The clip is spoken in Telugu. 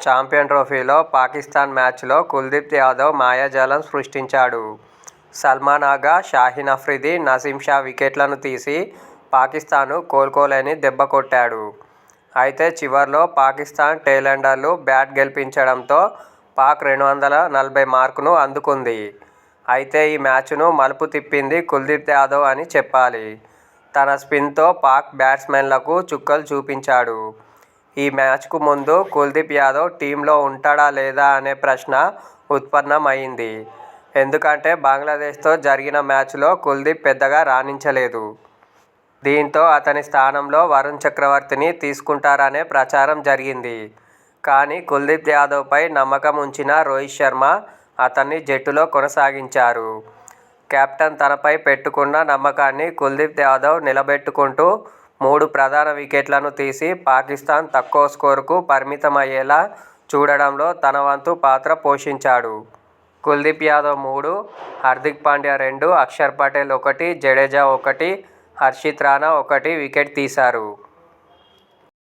ఛాంపియన్ ట్రోఫీలో పాకిస్థాన్ మ్యాచ్లో కుల్దీప్ యాదవ్ మాయాజాలం సృష్టించాడు. సల్మాన్ ఆగా, షాహీన్ అఫ్రిది, నసీం షా వికెట్లను తీసి పాకిస్థాన్ను కోలుకోలేని దెబ్బ కొట్టాడు. అయితే చివర్లో పాకిస్థాన్ టెయిలెండర్లు బ్యాట్ గెలిపించడంతో పాక్ 240 మార్కును అందుకుంది. అయితే ఈ మ్యాచ్ను మలుపు తిప్పింది కుల్దీప్ యాదవ్ అని చెప్పాలి. తన స్పిన్తో పాక్ బ్యాట్స్మెన్లకు చుక్కలు చూపించాడు. ఈ మ్యాచ్కు ముందు కుల్దీప్ యాదవ్ టీమ్లో ఉంటాడా లేదా అనే ప్రశ్న ఉత్పన్నం అయింది. ఎందుకంటే బంగ్లాదేశ్తో జరిగిన మ్యాచ్లో కుల్దీప్ పెద్దగా రాణించలేదు. దీంతో అతని స్థానంలో వరుణ్ చక్రవర్తిని తీసుకుంటారనే ప్రచారం జరిగింది. కానీ కుల్దీప్ యాదవ్పై నమ్మకం ఉంచిన రోహిత్ శర్మ అతన్ని జట్టులో కొనసాగించారు. కెప్టెన్ తనపై పెట్టుకున్న నమ్మకాన్ని కుల్దీప్ యాదవ్ నిలబెట్టుకుంటూ 3 ప్రధాన వికెట్లను తీసి పాకిస్థాన్ తక్కువ స్కోరుకు పరిమితమయ్యేలా చూడడంలో తన వంతు పాత్ర పోషించాడు. కుల్దీప్ యాదవ్ 3, హార్దిక్ పాండ్యా 2, అక్షర్ పటేల్ 1, జడేజా 1, హర్షిత్ రాణా 1 వికెట్ తీశారు.